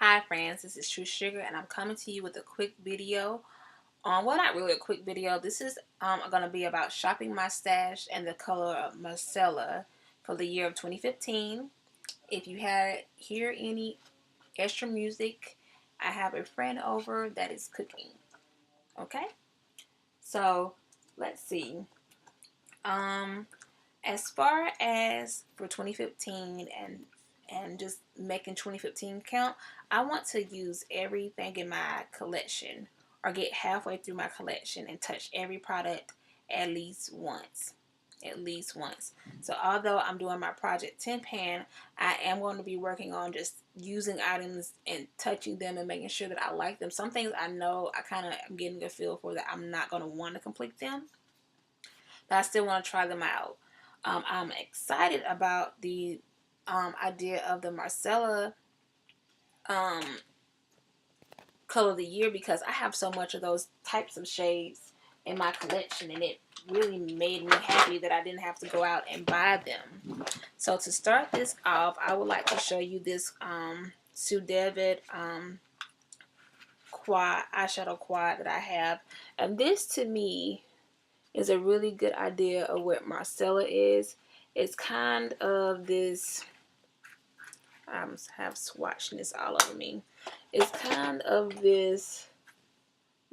Hi friends, this is TrueSugar and I'm coming to you with a quick video. Well, not really a quick video. This is going to be about shopping my stash and the color of Marsala for the year of 2015. If you hear any extra music, I have a friend over that is cooking. Okay? So, let's see. As far as for 2015 and just making 2015 count, I want to use everything in my collection or get halfway through my collection and touch every product at least once. At least once. So although I'm doing my Project 10 pan, I am going to be working on just using items and touching them and making sure that I like them. Some things I know I kind of am getting a feel for that I'm not going to want to complete them, but I still want to try them out. I'm excited about the idea of the Marsala um, color of the year because I have so much of those types of shades in my collection, and it really made me happy that I didn't have to go out and buy them. So to start this off, I would like to show you this Sue David quad eyeshadow quad that I have, and this to me is a really good idea of what Marsala is. It's kind of this, I have swatchiness all over me. It's kind of this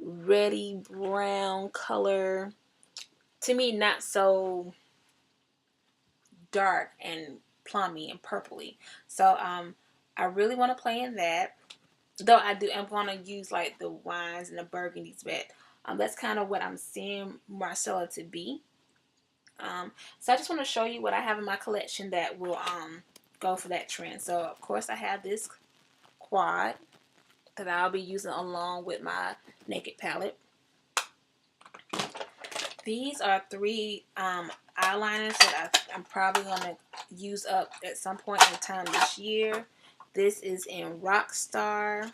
reddy brown color. To me, not so dark and plummy and purpley. So I really want to play in that. Though I'm gonna use like the wines and the burgundies, but that's kind of what I'm seeing Marsala to be. So I just want to show you what I have in my collection that will go for that trend. So of course I have this quad that I'll be using along with my Naked palette. These are three eyeliners that I'm probably going to use up at some point in time this year. This is in Rockstar,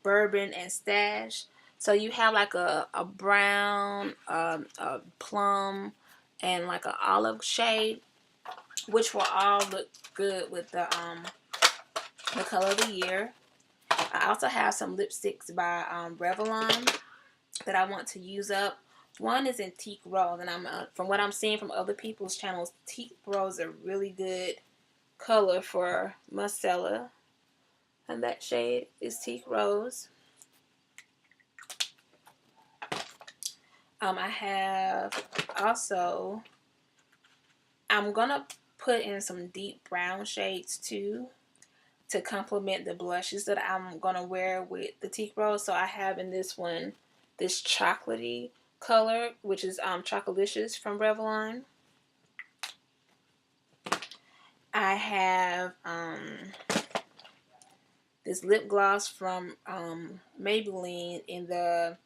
Bourbon, and Stash. So you have like a brown, a plum, and like an olive shade, which will all look good with the color of the year. I also have some lipsticks by Revlon that I want to use up. One is in Teak Rose, and from what I'm seeing from other people's channels, Teak Rose is a really good color for Marsala, and that shade is Teak Rose. I have also, I'm gonna put in some deep brown shades too to complement the blushes that I'm gonna wear with the Teak Rose. So I have in this one this chocolatey color, which is Chocolicious from Revlon. I have this lip gloss from Maybelline in the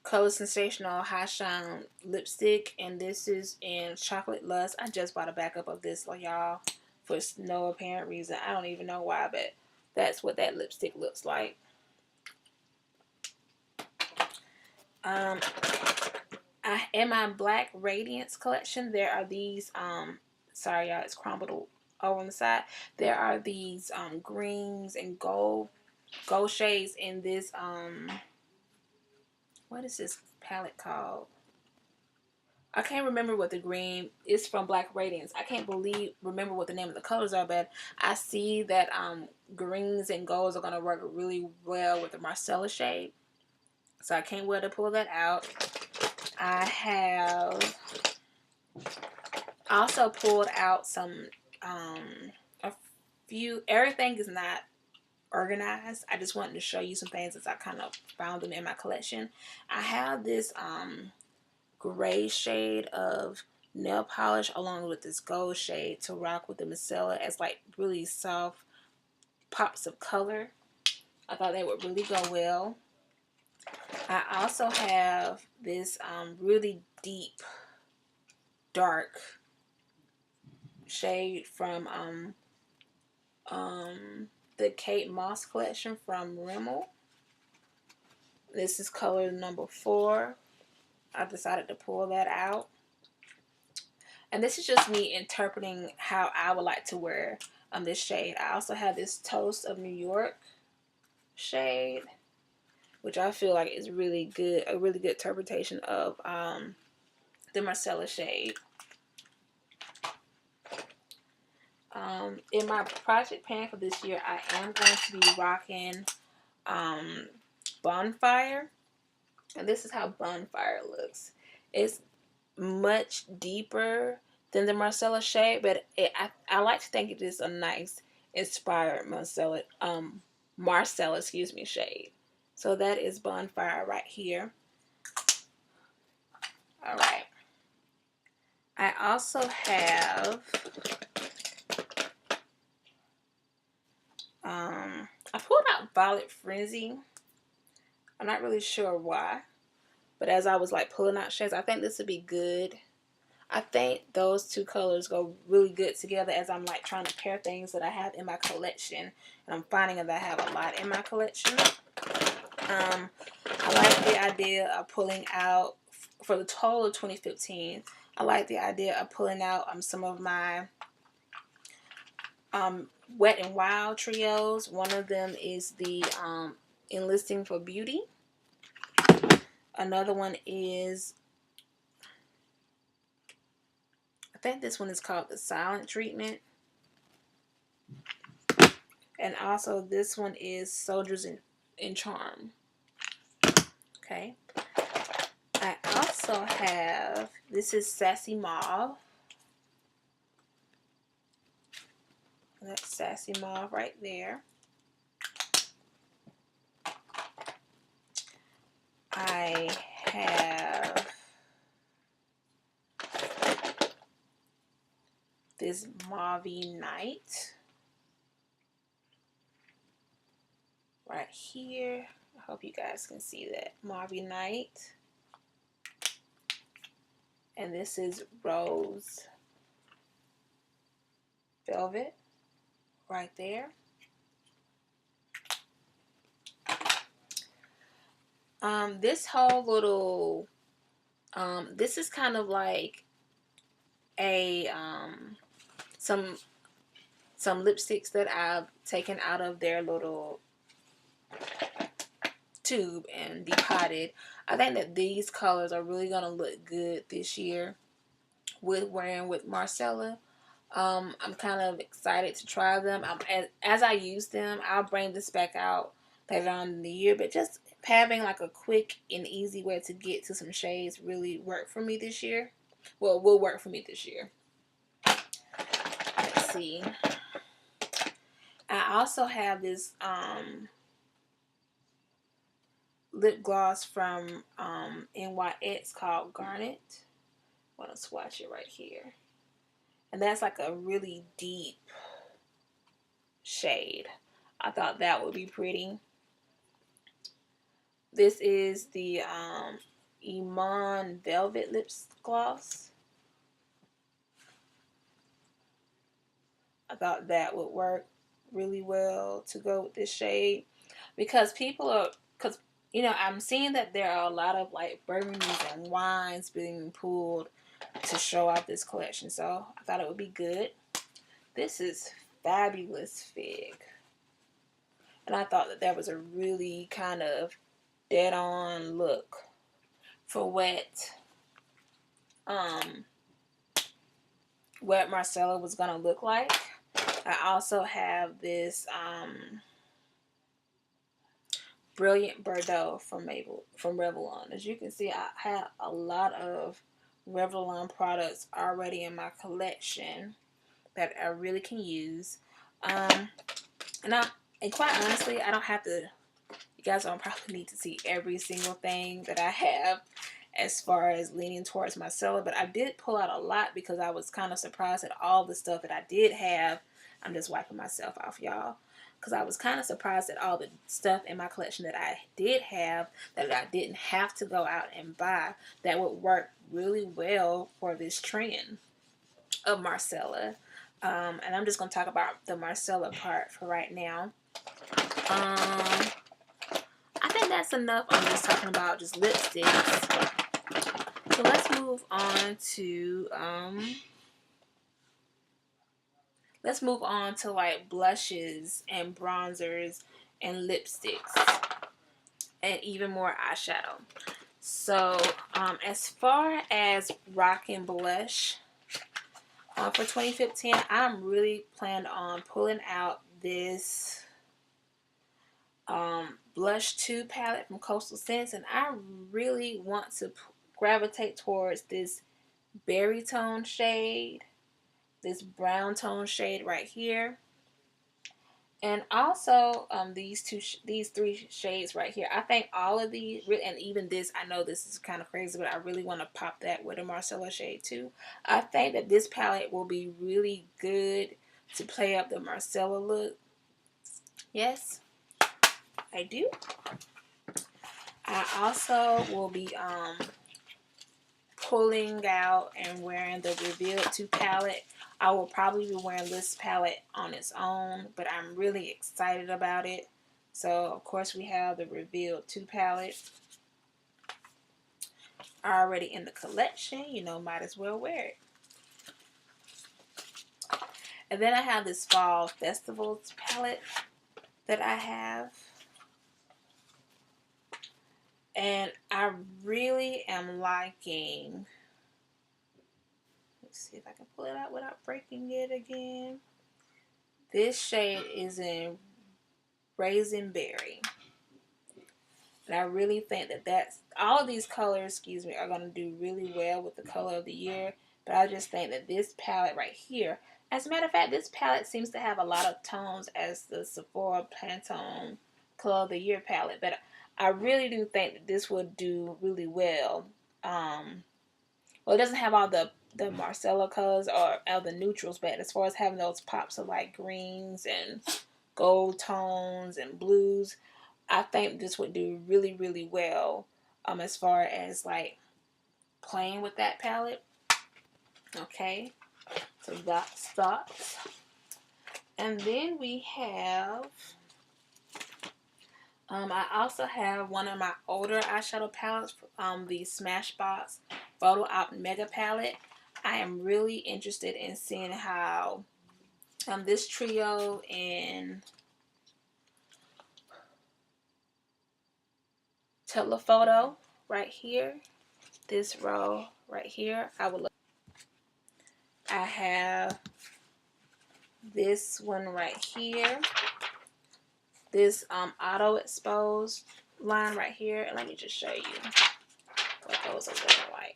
Color Sensational High Shine lipstick, and this is in Chocolate Lust. I just bought a backup of this, like y'all, for no apparent reason. I don't even know why, but that's what that lipstick looks like. In my Black Radiance collection, there are these, sorry y'all, it's crumbled over on the side. There are these greens and gold shades in this, what is this palette called? I can't remember what the green is from Black Radiance. I can't remember what the name of the colors are, but I see that greens and golds are going to work really well with the Marsala shade. So I can't wait to pull that out. I have also pulled out some, a few, everything is not organized. I just wanted to show you some things as I kind of found them in my collection. I have this gray shade of nail polish along with this gold shade to rock with the Marsala as like really soft pops of color. I thought they would really go well. I also have this really deep dark shade from the Kate Moss collection from Rimmel. This is color number 4. I decided to pull that out. And this is just me interpreting how I would like to wear this shade. I also have this Toast of New York shade, which I feel like is really good, a really good interpretation of the Marsala shade. In my project pan for this year, I am going to be rocking Bonfire. And this is how Bonfire looks. It's much deeper than the Marsala shade, but I like to think it is a nice inspired Marsala, excuse me, shade. So that is Bonfire right here. All right. I also have I pulled out Violet Frenzy. I'm not really sure why, but as I was like pulling out shades, I think this would be good. I think those two colors go really good together as I'm like trying to pair things that I have in my collection, and I'm finding that I have a lot in my collection. I like the idea of pulling out for the total of 2015. I like the idea of pulling out some of my Wet and Wild trios. One of them is the Enlisting for Beauty. Another one is, I think this one is called the Silent Treatment. And also this one is Soldiers in Charm. Okay. I also have, this is Sassy Mauve. That's Sassy Mauve right there. I have this Mauvey Night right here. I hope you guys can see that. Mauvey Night. And this is Rose Velvet right there. This whole little, this is kind of like a, some lipsticks that I've taken out of their little tube and depotted. I think that these colors are really going to look good this year with wearing with Marsala. I'm kind of excited to try them. As I use them, I'll bring this back out later on in the year, but just having like a quick and easy way to get to some shades really worked for me this year. Well, will work for me this year. Let's see. I also have this lip gloss from NYX called Garnet. I want to swatch it right here. And that's like a really deep shade. I thought that would be pretty. This is the Iman Velvet Lip Gloss. I thought that would work really well to go with this shade. Because you know, I'm seeing that there are a lot of like burgundies and wines being pulled to show off this collection. So I thought it would be good. This is Fabulous Fig. And I thought that that was a really kind of dead on look for what Marsala was gonna look like. I also have this Brilliant Bordeaux from Revlon. As you can see, I have a lot of Revlon products already in my collection that I really can use. And quite honestly, I don't have to. You guys don't probably need to see every single thing that I have as far as leaning towards Marsala, but I did pull out a lot because I was kind of surprised at all the stuff that I did have. I'm just wiping myself off, y'all, because I was kind of surprised at all the stuff in my collection that I did have that I didn't have to go out and buy that would work really well for this trend of Marsala. And I'm just going to talk about the Marsala part for right now. I think that's enough. I'm just talking about just lipsticks. So let's move on to let's move on to like blushes and bronzers and lipsticks and even more eyeshadow. So as far as rocking blush for 2015, I'm really planning on pulling out this blush 2 palette from Coastal Scents, and I really want to gravitate towards this berry tone shade, this brown tone shade right here, and also these three shades right here. I think all of these, and even this, I know this is kind of crazy, but I really want to pop that with a Marsala shade too. I think that this palette will be really good to play up the Marsala look. Yes, I do. I also will be pulling out and wearing the Revealed 2 palette. I will probably be wearing this palette on its own, but I'm really excited about it. So, of course, we have the Revealed 2 palette already in the collection. You know, might as well wear it. And then I have this Fall Festivals palette that I have. And I really am liking... Let's see if I can pull it out without breaking it again. This shade is in Raisin Berry. And I really think that all of these colors, are going to do really well with the color of the year. But I just think that this palette right here, as a matter of fact, this palette seems to have a lot of tones as the Sephora Pantone Color of the Year palette. But I really do think that this will do really well. Well, it doesn't have all the Marsala colors or the neutrals, but as far as having those pops of like greens and gold tones and blues, I think this would do really, really well as far as like playing with that palette. Okay, so that's thoughts. And then we have, I also have one of my older eyeshadow palettes, the Smashbox Photo Op Mega Palette. I am really interested in seeing how this trio in Telephoto right here, this row right here, I have this one right here, this auto exposed line right here. And let me just show you what those are looking like.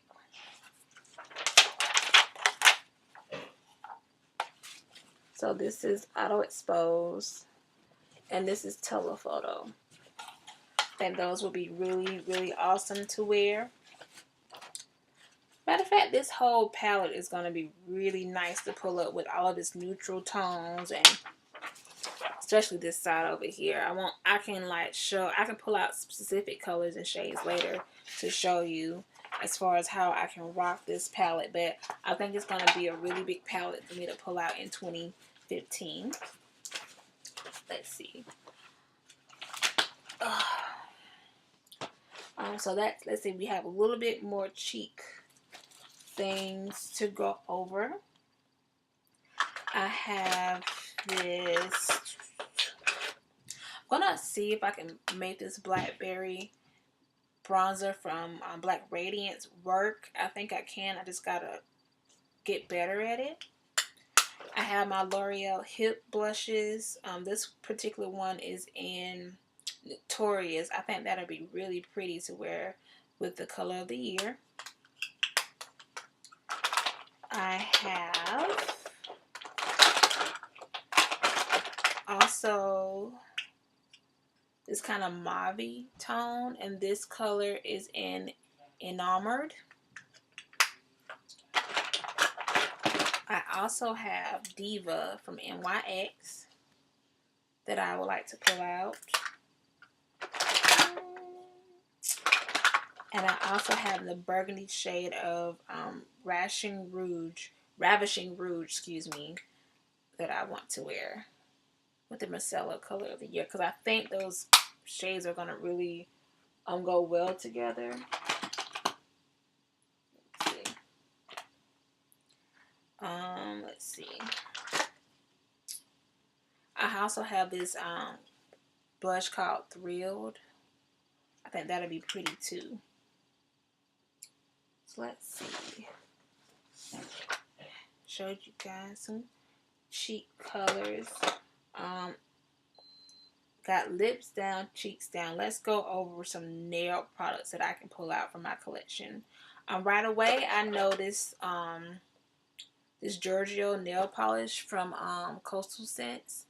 So this is auto exposed and this is telephoto. I think those will be really, really awesome to wear. Matter of fact, this whole palette is going to be really nice to pull up with all of its neutral tones, and especially this side over here. I can pull out specific colors and shades later to show you as far as how I can rock this palette, but I think it's going to be a really big palette for me to pull out in 2015. Let's see. So let's see, we have a little bit more cheek things to go over. I have this. I'm gonna see if I can make this Blackberry bronzer from Black Radiance work. I think I can. I just gotta get better at it. I have my L'Oreal Hip blushes. This particular one is in Notorious. I think that'll be really pretty to wear with the color of the year. I have also this kind of mauve tone, and this color is in Enamored. I also have Diva from NYX that I would like to pull out. And I also have the burgundy shade of Ravishing Rouge, that I want to wear with the Marsala color of the year, because I think those shades are going to really go well together. Let's see. I also have this blush called Thrilled. I think that'll be pretty too. So let's see. Showed you guys some cheek colors. Got lips down, cheeks down. Let's go over some nail products that I can pull out from my collection. Right away, I noticed this Giorgio nail polish from Coastal Scents.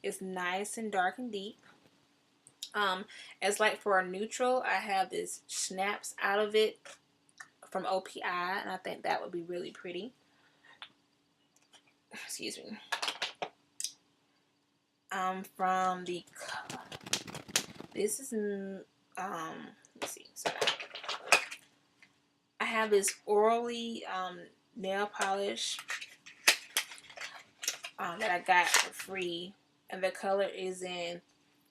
It's nice and dark and deep. As like for a neutral, I have this Snaps Out of It from OPI, and I think that would be really pretty. Excuse me. From the this is let's see. Sorry. I have this Orally nail polish that I got for free, and the color is in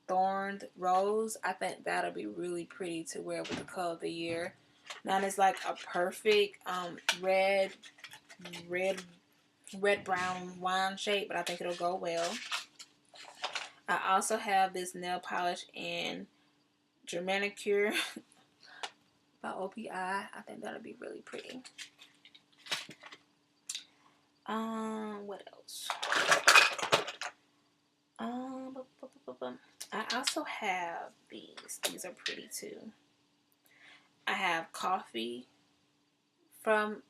Thorned Rose. I think that'll be really pretty to wear with the color of the year. Now it's like a perfect red brown wine shade, but I think it'll go well. I also have this nail polish in Germanicure by OPI. I think that'll be really pretty. What else? I also have these. These are pretty too. I have Coffee from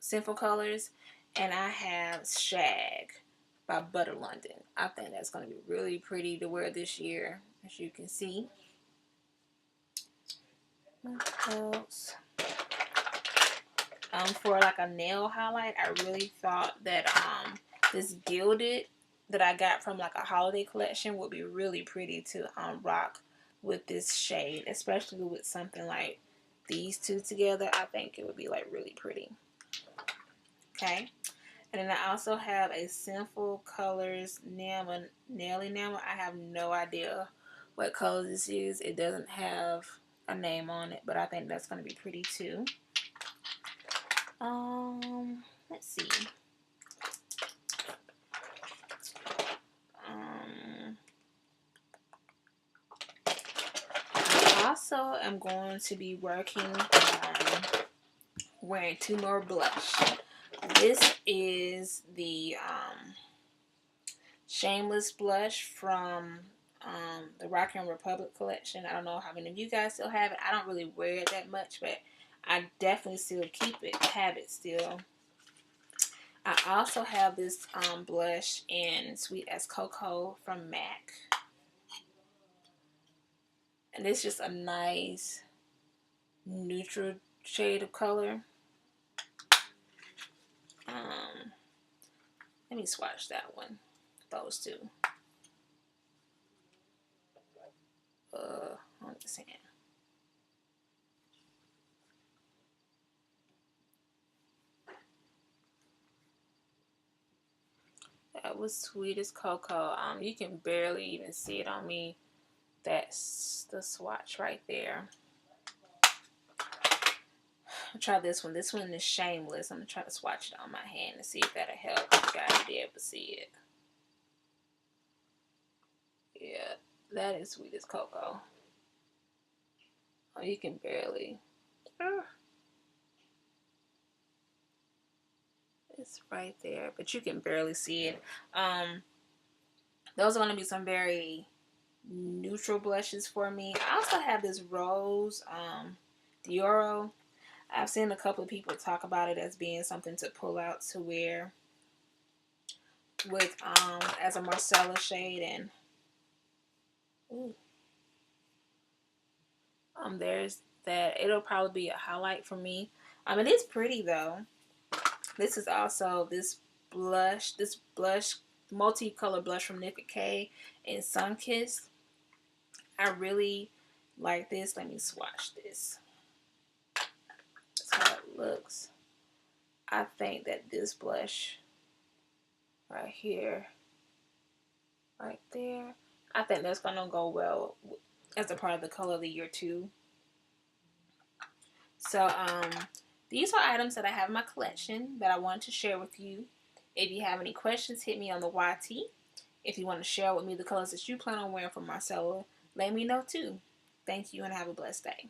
Sinful Colors, and I have Shag by Butter London. I think that's going to be really pretty to wear this year, as you can see. What else? For like a nail highlight, I really thought that this Gilded that I got from like a holiday collection would be really pretty to rock with this shade, especially with something like these two together. I think it would be like really pretty. Okay, and then I also have a Sinful Colors nail enamel. I have no idea what color this is. It doesn't have a name on it, but I think that's going to be pretty too. Let's see. I also am going to be working on wearing 2 more blush. This is the Shameless blush from the Rockin' Republic collection. I don't know how many of you guys still have it. I don't really wear it that much, but I definitely still have it still. I also have this blush in Sweet as Cocoa from MAC. And it's just a nice neutral shade of color. Let me swatch that one. Those two. On this hand. That was Sweet as Cocoa. You can barely even see it on me. That's the swatch right there. I'll try this one. This one is Shameless. I'm going to try to swatch it on my hand and see if that'll help you guys be able to see it. Yeah, that is Sweet as Cocoa. Oh, you can barely. It's right there, but you can barely see it. Those are going to be some very neutral blushes for me. I also have this Rose Dioro. I've seen a couple of people talk about it as being something to pull out to wear with as a Marsala shade, and there's that. It'll probably be a highlight for me. It is pretty though. This is also this blush multicolor blush from Nicka K in Sunkissed. I really like this. Let me swatch this. That's how it looks. I think that this blush right here, right there, I think that's gonna go well as a part of the color of the year too. So these are items that I have in my collection that I wanted to share with you. If you have any questions, hit me on the YT. If you want to share with me the colors that you plan on wearing for Marsala, let me know too. Thank you and have a blessed day.